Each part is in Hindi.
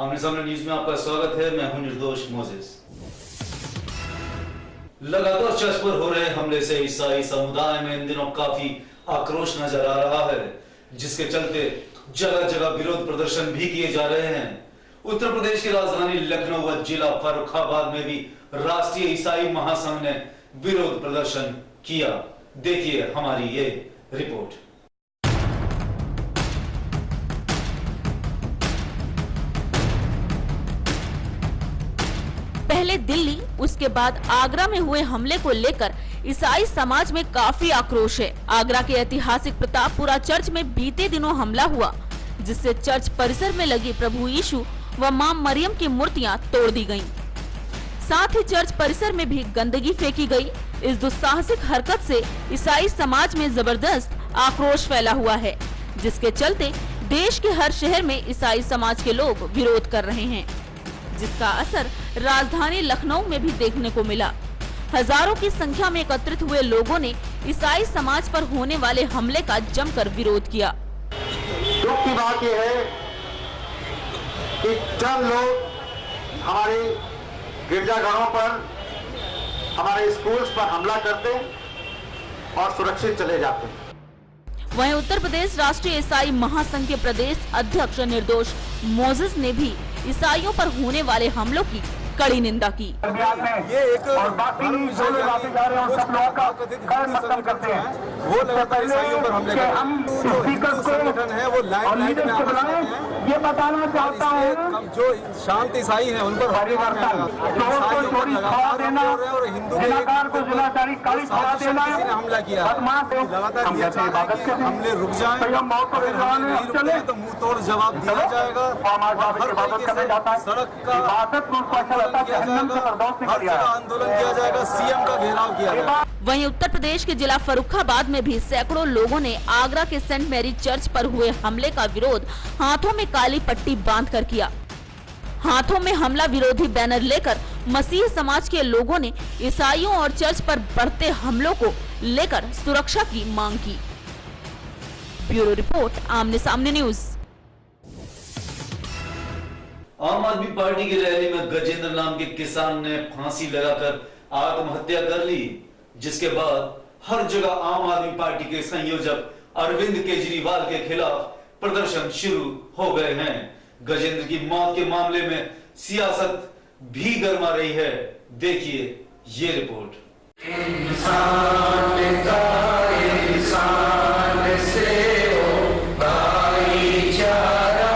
आमने सामने न्यूज में आपका स्वागत है। मैं हूं निर्दोष मोजेस। लगातार चर्च पर हो रहे हमले से ईसाई समुदाय में इन दिनों काफी आक्रोश नजर आ रहा है, जिसके चलते जगह जगह विरोध प्रदर्शन भी किए जा रहे हैं। उत्तर प्रदेश की राजधानी लखनऊ व जिला फर्रुखाबाद में भी राष्ट्रीय ईसाई महासंघ ने विरोध प्रदर्शन किया। देखिए हमारी ये रिपोर्ट। पहले दिल्ली, उसके बाद आगरा में हुए हमले को लेकर ईसाई समाज में काफी आक्रोश है। आगरा के ऐतिहासिक प्रतापपुरा चर्च में बीते दिनों हमला हुआ, जिससे चर्च परिसर में लगी प्रभु यीशु व मां मरियम की मूर्तियां तोड़ दी गयीं। साथ ही चर्च परिसर में भी गंदगी फेंकी गई। इस दुस्साहसिक हरकत से ईसाई समाज में जबरदस्त आक्रोश फैला हुआ है, जिसके चलते देश के हर शहर में ईसाई समाज के लोग विरोध कर रहे हैं, जिसका असर राजधानी लखनऊ में भी देखने को मिला। हजारों की संख्या में एकत्रित हुए लोगों ने ईसाई समाज पर होने वाले हमले का जमकर विरोध किया। दुख की बात यह है कि जब लोग हमारे गिरजाघरों पर, हमारे स्कूल्स पर हमला करते और सुरक्षित चले जाते हैं। वहीं उत्तर प्रदेश राष्ट्रीय ईसाई महासंघ के प्रदेश अध्यक्ष निर्दोष मोजेस ने भी ईसाइयों पर होने वाले हमलों की कड़ी निंदा की। ये एक और बाकी जो लोग जा रहे हैं उन सब लोगों का खत्म करते हैं। वो लगातार ईसाइयों पर हमले करते हैं। जो हिंदू संगठन है वो लाइट में आना चाहते हैं। ये बताना चाहता हूँ जो शांत ईसाई हैं उन पर और हिंदू किसी ने हमला किया। लगातार हमले रुक जाए, अगर हमले नहीं रुकते तो मुंह तोड़ जवाब दिया जाएगा। हर तरीके से सड़क का आंदोलन किया जाएगा, सीएम का घेराव किया जाएगा। वहीं उत्तर प्रदेश के जिला फर्रुखाबाद में भी सैकड़ों लोगों ने आगरा के सेंट मैरी चर्च पर हुए हमले का विरोध हाथों में काली पट्टी बांधकर किया। हाथों में हमला विरोधी बैनर लेकर मसीह समाज के लोगों ने ईसाइयों और चर्च पर बढ़ते हमलों को लेकर सुरक्षा की मांग की। ब्यूरो रिपोर्ट, आमने सामने न्यूज। आम आदमी पार्टी की रैली में गजेंद्र नाम के किसान ने फांसी लगाकर आत्महत्या कर ली, जिसके बाद हर जगह आम आदमी पार्टी के संयोजक अरविंद केजरीवाल के खिलाफ प्रदर्शन शुरू हो गए हैं। गजेंद्र की मौत के मामले में सियासत भी गर्मा रही है। देखिए ये रिपोर्ट।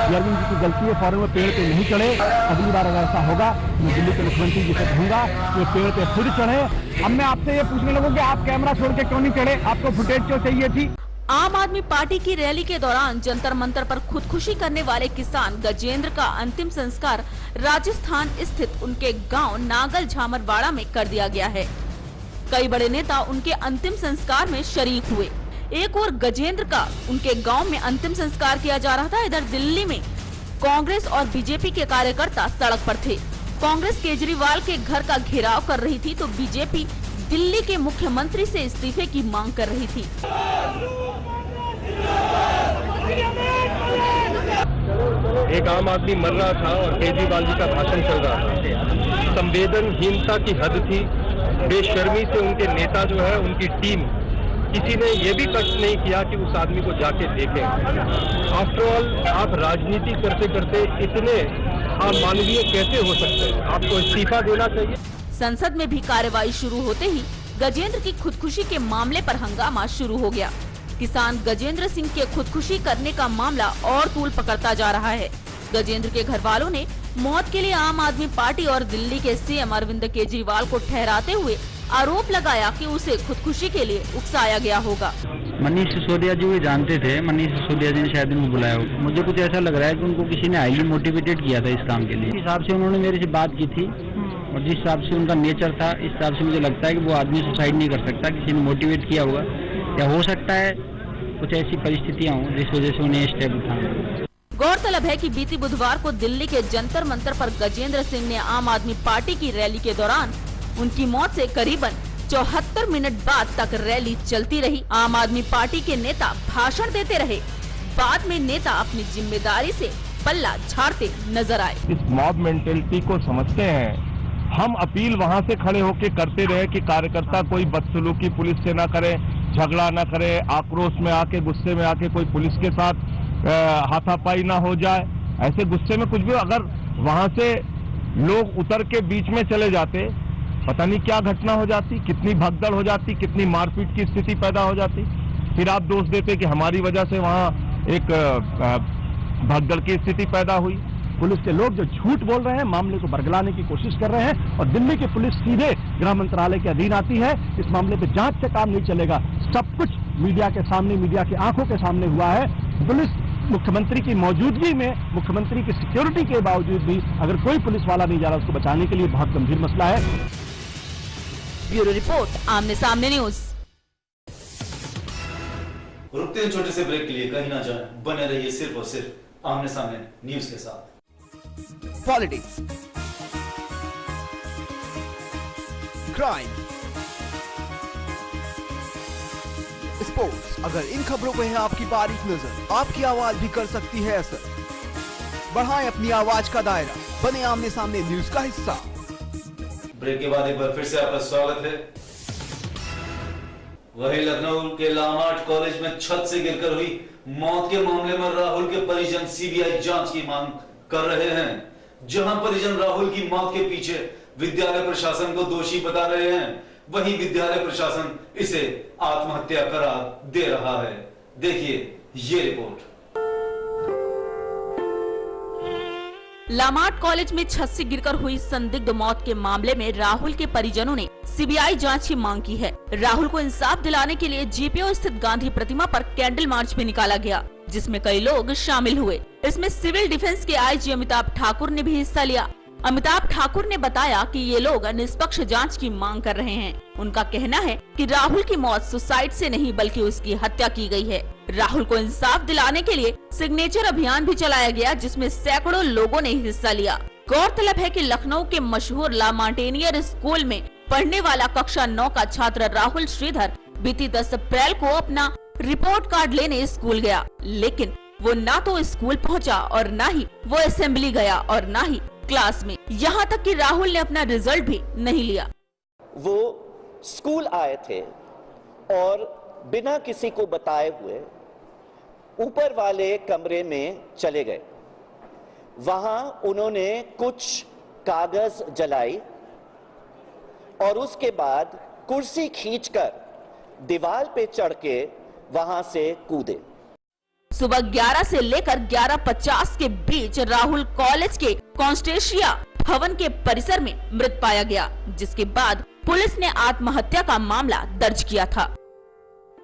अरविंद जी की गलती है, फौरन में पेड़ पे नहीं चढ़े। अगली बार अगर ऐसा होगा मैं दिल्ली के मुख्यमंत्री जी से कहूंगा कि पेड़ पे खुद चढ़े। अब मैं आपसे ये पूछने लगूं कि आप कैमरा छोड़ के क्यों नहीं चढ़े, आपको फुटेज क्यों चाहिए थी? आम आदमी पार्टी की रैली के दौरान जंतर मंतर पर खुदकुशी करने वाले किसान गजेंद्र का अंतिम संस्कार राजस्थान स्थित उनके गांव नागल झामरवाड़ा में कर दिया गया है। कई बड़े नेता उनके अंतिम संस्कार में शरीक हुए। एक और गजेंद्र का उनके गांव में अंतिम संस्कार किया जा रहा था। इधर दिल्ली में कांग्रेस और बीजेपी के कार्यकर्ता सड़क पर थे। कांग्रेस केजरीवाल के घर का घेराव कर रही थी तो बीजेपी दिल्ली के मुख्यमंत्री से इस्तीफे की मांग कर रही थी। एक आम आदमी मर रहा था और केजरीवाल जी का भाषण चल रहा था। संवेदनहीनता की हद थी। बेशर्मी से उनके नेता जो है, उनकी टीम, किसी ने ये भी कष्ट नहीं किया कि उस आदमी को जाके देखें। आफ्टर ऑल आप राजनीति करते करते इतने अमानवीय कैसे हो सकते हैं? आपको इस्तीफा देना चाहिए। संसद में भी कार्यवाही शुरू होते ही गजेंद्र की खुदकुशी के मामले पर हंगामा शुरू हो गया। किसान गजेंद्र सिंह के खुदकुशी करने का मामला और तूल पकड़ता जा रहा है। गजेंद्र के घर वालों ने मौत के लिए आम आदमी पार्टी और दिल्ली के सीएम अरविंद केजरीवाल को ठहराते हुए आरोप लगाया कि उसे खुदकुशी के लिए उकसाया गया होगा। मनीष सिसोदिया जी वो जानते थे, मनीष सिसोदिया जी ने शायद उनको बुलाया होगा। मुझे कुछ ऐसा लग रहा है कि उनको किसी ने हाईली मोटिवेटेड किया था इस काम के लिए। इस हिसाब से उन्होंने मेरे से बात की थी और जिस हिसाब से उनका नेचर था, इस हिसाब से मुझे लगता है कि वो आदमी सुसाइड नहीं कर सकता, किसी ने मोटिवेट किया होगा। या हो सकता है कुछ ऐसी परिस्थितियां हों जिस वजह से उन्हें स्टेप उठाना। गौरतलब है कि बीती बुधवार को दिल्ली के जंतर मंतर पर गजेंद्र सिंह ने आम आदमी पार्टी की रैली के दौरान उनकी मौत से करीबन 74 मिनट बाद तक रैली चलती रही। आम आदमी पार्टी के नेता भाषण देते रहे। बाद में नेता अपनी जिम्मेदारी से पल्ला झाड़ते नजर आए। इस मॉब मेंटेलिटी को समझते हैं। हम अपील वहां से खड़े होकर करते रहे कि कार्यकर्ता कोई बदसलूकी पुलिस से ना करे, झगड़ा ना करे, आक्रोश में आके गुस्से में आके कोई पुलिस के साथ हाथापाई ना हो जाए। ऐसे गुस्से में कुछ भी अगर वहां से लोग उतर के बीच में चले जाते, पता नहीं क्या घटना हो जाती, कितनी भगदड़ हो जाती, कितनी मारपीट की स्थिति पैदा हो जाती। फिर आप दोष देते कि हमारी वजह से वहां एक भगदड़ की स्थिति पैदा हुई। पुलिस के लोग जो झूठ बोल रहे हैं, मामले को बरगलाने की कोशिश कर रहे हैं और दिल्ली की पुलिस सीधे गृह मंत्रालय के अधीन आती है। इस मामले पे जांच से काम नहीं चलेगा। सब कुछ मीडिया के सामने, मीडिया की आंखों के सामने हुआ है। पुलिस मुख्यमंत्री की मौजूदगी में, मुख्यमंत्री की सिक्योरिटी के बावजूद भी अगर कोई पुलिस वाला नहीं जा रहा उसको बचाने के लिए बहुत गंभीर मसला है। ब्यूरो रिपोर्ट, आमने सामने न्यूज। रुकते हैं छोटे से ब्रेक के लिए, कहीं ना जाएं, बने रहिए सिर्फ और सिर्फ आमने सामने न्यूज के साथ। पॉलिटिक्स, क्राइम, स्पोर्ट्स, अगर इन खबरों पे है आपकी बारीक नजर, आपकी आवाज भी कर सकती है असर। बढ़ाएं अपनी आवाज का दायरा, बने आमने सामने न्यूज का हिस्सा। ब्रेक के बाद एक बार फिर से आपका स्वागत है। वही लखनऊ के लामार्ट कॉलेज में छत से गिरकर हुई मौत के मामले में राहुल के परिजन सीबीआई जांच की मांग कर रहे हैं। जहां परिजन राहुल की मौत के पीछे विद्यालय प्रशासन को दोषी बता रहे हैं, वहीं विद्यालय प्रशासन इसे आत्महत्या करार दे रहा है। देखिए ये रिपोर्ट। लामार्ट कॉलेज में छत से गिरकर हुई संदिग्ध मौत के मामले में राहुल के परिजनों ने सीबीआई जांच की मांग की है। राहुल को इंसाफ दिलाने के लिए जीपीओ स्थित गांधी प्रतिमा पर कैंडल मार्च भी निकाला गया, जिसमें कई लोग शामिल हुए। इसमें सिविल डिफेंस के आईजी अमिताभ ठाकुर ने भी हिस्सा लिया। अमिताभ ठाकुर ने बताया कि ये लोग निष्पक्ष जांच की मांग कर रहे हैं। उनका कहना है कि राहुल की मौत सुसाइड से नहीं बल्कि उसकी हत्या की गई है। राहुल को इंसाफ दिलाने के लिए सिग्नेचर अभियान भी चलाया गया, जिसमें सैकड़ों लोगों ने हिस्सा लिया। गौरतलब है कि लखनऊ के मशहूर ला माउंटेनियर स्कूल में पढ़ने वाला कक्षा 9 का छात्र राहुल श्रीधर बीती 10 अप्रैल को अपना रिपोर्ट कार्ड लेने स्कूल गया, लेकिन वो ना तो स्कूल पहुंचा और ना ही वो असेंबली गया और ना ही क्लास में। यहाँ तक कि राहुल ने अपना रिजल्ट भी नहीं लिया। वो स्कूल आए थे और बिना किसी को बताए हुए ऊपर वाले कमरे में चले गए। वहां उन्होंने कुछ कागज जलाई और उसके बाद कुर्सी खींचकर दीवार पे चढ़ के वहां से कूदे। सुबह 11 से लेकर 11:50 के बीच राहुल कॉलेज के कॉन्स्टेशिया भवन के परिसर में मृत पाया गया, जिसके बाद पुलिस ने आत्महत्या का मामला दर्ज किया था।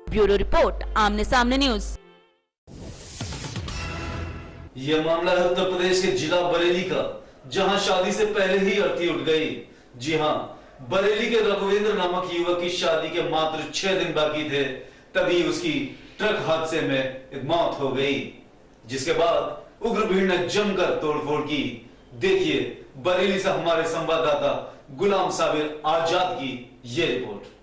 ब्यूरो रिपोर्ट, आमने सामने न्यूज। यह मामला है उत्तर प्रदेश के जिला बरेली का, जहां शादी से पहले ही अर्थी उठ गई। जी हां, बरेली के रघुवेंद्र नामक युवक की शादी के मात्र 6 दिन बाकी थे, तभी उसकी ट्रक हादसे में एक मौत हो गई, जिसके बाद उग्र भीड़ ने जमकर तोड़फोड़ की। देखिए बरेली से हमारे संवाददाता गुलाम साबिर आजाद की ये रिपोर्ट।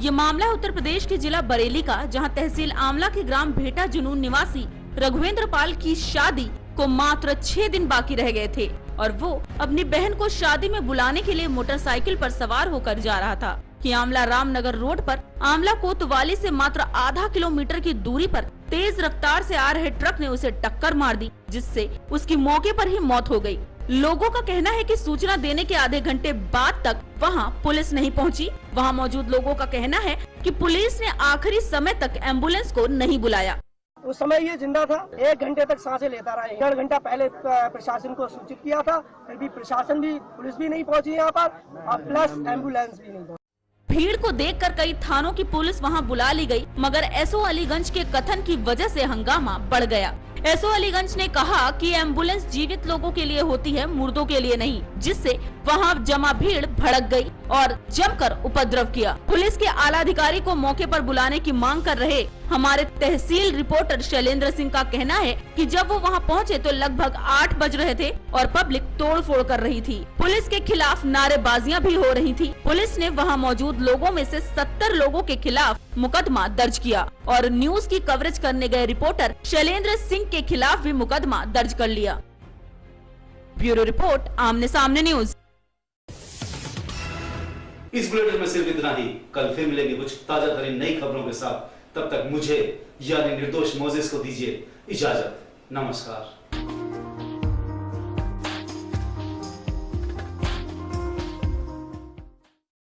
ये मामला उत्तर प्रदेश के जिला बरेली का, जहां तहसील आमला के ग्राम भेटा जुनून निवासी रघुवेंद्र पाल की शादी को मात्र 6 दिन बाकी रह गए थे और वो अपनी बहन को शादी में बुलाने के लिए मोटरसाइकिल पर सवार होकर जा रहा था कि आमला रामनगर रोड पर आमला कोतवाली से मात्र आधा किलोमीटर की दूरी पर तेज रफ्तार से आ रहे ट्रक ने उसे टक्कर मार दी, जिससे उसकी मौके पर ही मौत हो गई। लोगों का कहना है कि सूचना देने के आधे घंटे बाद तक वहां पुलिस नहीं पहुंची। वहां मौजूद लोगों का कहना है कि पुलिस ने आखिरी समय तक एम्बुलेंस को नहीं बुलाया। उस समय ये जिंदा था, 1 घंटे तक सांसें लेता रहा। 1.5 घंटा पहले प्रशासन को सूचित किया था, फिर भी प्रशासन भी, पुलिस भी नहीं पहुंची यहाँ पर और प्लस एम्बुलेंस भी नहीं पहुंची। भीड़ को देखकर कई थानों की पुलिस वहां बुला ली गई, मगर एसओ अलीगंज के कथन की वजह से हंगामा बढ़ गया। एसओ अलीगंज ने कहा कि एम्बुलेंस जीवित लोगों के लिए होती है, मुर्दों के लिए नहीं, जिससे वहां जमा भीड़ भड़क गई और जमकर उपद्रव किया। पुलिस के आला अधिकारी को मौके पर बुलाने की मांग कर रहे हमारे तहसील रिपोर्टर शैलेंद्र सिंह का कहना है कि जब वो वहां पहुंचे तो लगभग 8 बज रहे थे और पब्लिक तोड़फोड़ कर रही थी। पुलिस के खिलाफ नारेबाजियां भी हो रही थी। पुलिस ने वहां मौजूद लोगों में से 70 लोगों के खिलाफ मुकदमा दर्ज किया और न्यूज की कवरेज करने गए रिपोर्टर शैलेंद्र सिंह के खिलाफ भी मुकदमा दर्ज कर लिया। ब्यूरो रिपोर्ट, आमने सामने न्यूज। इस बुलेटिन में सिर्फ इतना ही। कल फिर मिलेंगे कुछ ताजा तरीन नई खबरों के साथ। तब तक मुझे यानी निर्दोष मोजेस को दीजिए इजाजत। नमस्कार।